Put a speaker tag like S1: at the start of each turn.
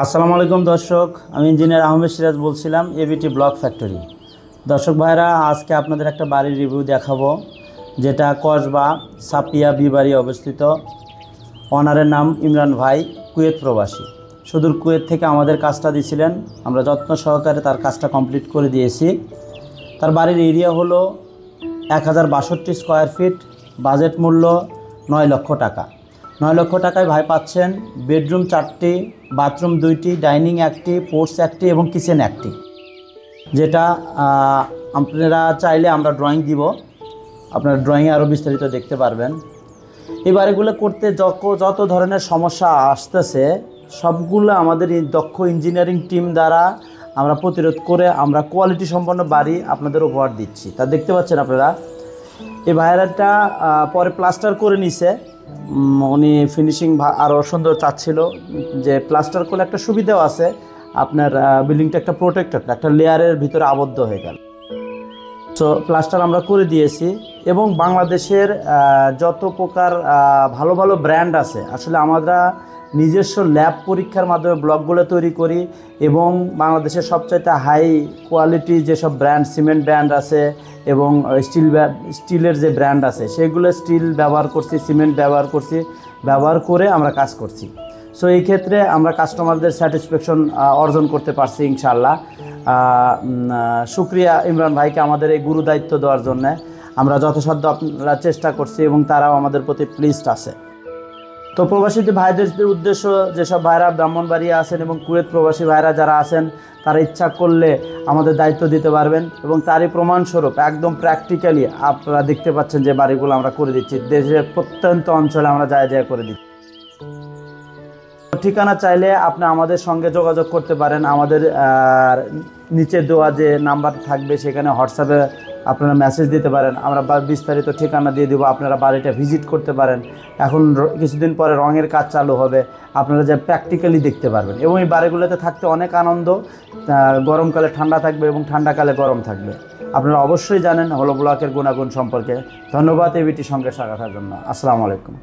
S1: আসসালামু আলাইকুম দর্শক, আমি ইঞ্জিনিয়ার আহমেদ সিরাজ বলছিলাম এবিটি ব্লক ফ্যাক্টরি। দর্শক ভাইরা, আজকে আপনাদের একটা বাড়ির রিভিউ দেখাবো, যেটা কসবা সাপিয়া বিবাড়ি অবস্থিত। অনারের নাম ইমরান ভাই, কুয়েত প্রবাসী। সুদূর কুয়েত থেকে আমাদের কাজটা দিয়েছিলেন, আমরা যত্ন সহকারে তার কাজটা কমপ্লিট করে দিয়েছি। তার বাড়ির এরিয়া হলো 1062 স্কোয়ার ফিট, বাজেট মূল্য 9 লক্ষ টাকা। 9 লক্ষ টাকায় ভাই পাচ্ছেন বেডরুম 4টি, বাথরুম 2টি, ডাইনিং 1টি, পোর্টস 1টি এবং কিচেন 1টি। যেটা আপনারা চাইলে আমরা ড্রয়িং দিব, আপনারা ড্রয়িংয়ে আরও বিস্তারিত দেখতে পারবেন। এই বাড়িগুলো করতে যত ধরনের সমস্যা আসতেছে সবগুলো আমাদের দক্ষ ইঞ্জিনিয়ারিং টিম দ্বারা আমরা প্রতিরোধ করে আমরা কোয়ালিটি সম্পন্ন বাড়ি আপনাদের উপহার দিচ্ছি। তা দেখতে পাচ্ছেন আপনারা, এই ভাইরাটা পরে প্লাস্টার করে নিছে। উনি ফিনিশিং আরও সুন্দর চাচ্ছিল, যে প্লাস্টার করলে একটা সুবিধাও আছে, আপনার বিল্ডিংটা একটা প্রোটেক্টেড, একটা লেয়ারের ভিতরে আবদ্ধ হয়ে গেল। সো প্লাস্টার আমরা করে দিয়েছি। এবং বাংলাদেশের যত প্রকার ভালো ভালো ব্র্যান্ড আছে, আসলে আমরা নিজস্ব ল্যাব পরীক্ষার মাধ্যমে ব্লকগুলো তৈরি করি এবং বাংলাদেশের সবচাইতে হাই কোয়ালিটি যেসব ব্র্যান্ড, সিমেন্ট ব্র্যান্ড আছে এবং স্টিলের যে ব্র্যান্ড আছে সেগুলো স্টিল ব্যবহার করছি, সিমেন্ট ব্যবহার করে আমরা কাজ করছি। সো এই ক্ষেত্রে আমরা কাস্টমারদের স্যাটিসফ্যাকশন অর্জন করতে পারছি ইনশাআল্লাহ। শুক্রিয়া ইমরান ভাইকে আমাদের এই গুরু দায়িত্ব দেওয়ার জন্য। আমরা যথাসাধ্য আপনারা চেষ্টা করছি এবং তারাও আমাদের প্রতি প্লিজড আছে। তো প্রবাসী ভাইদের উদ্দেশ্য, যেসব ভাইরা ব্রাহ্মণবাড়িয়া আছেন এবং কুয়েত প্রবাসী ভাইরা যারা আছেন, তারা ইচ্ছা করলে আমাদের দায়িত্ব দিতে পারবেন এবং তারই প্রমাণস্বরূপ একদম প্র্যাকটিক্যালি আপনারা দেখতে পাচ্ছেন যে বাড়িগুলো আমরা করে দিচ্ছি। দেশের প্রত্যন্ত অঞ্চলে আমরা জায়গায় করে দিচ্ছি। ঠিকানা চাইলে আপনি আমাদের সঙ্গে যোগাযোগ করতে পারেন। আমাদের নিচে দেওয়া যে নাম্বার থাকবে সেখানে হোয়াটসঅ্যাপে আপনারা মেসেজ দিতে পারেন, আমরা বিস্তারিত ঠিকানা দিয়ে দেবো, আপনারা বাড়িটা ভিজিট করতে পারেন। এখন কিছুদিন পরে রঙের কাজ চালু হবে, আপনারা যা প্র্যাকটিক্যালি দেখতে পারবেন। এবং এই বাড়িগুলোতে থাকতে অনেক আনন্দ, গরমকালে ঠান্ডা থাকবে এবং ঠান্ডাকালে গরম থাকবে। আপনারা অবশ্যই জানেন হলো ব্লকের গুণাগুণ সম্পর্কে। ধন্যবাদ এবিটির সঙ্গে সাক্ষাতের জন্য। আসসালামু আলাইকুম।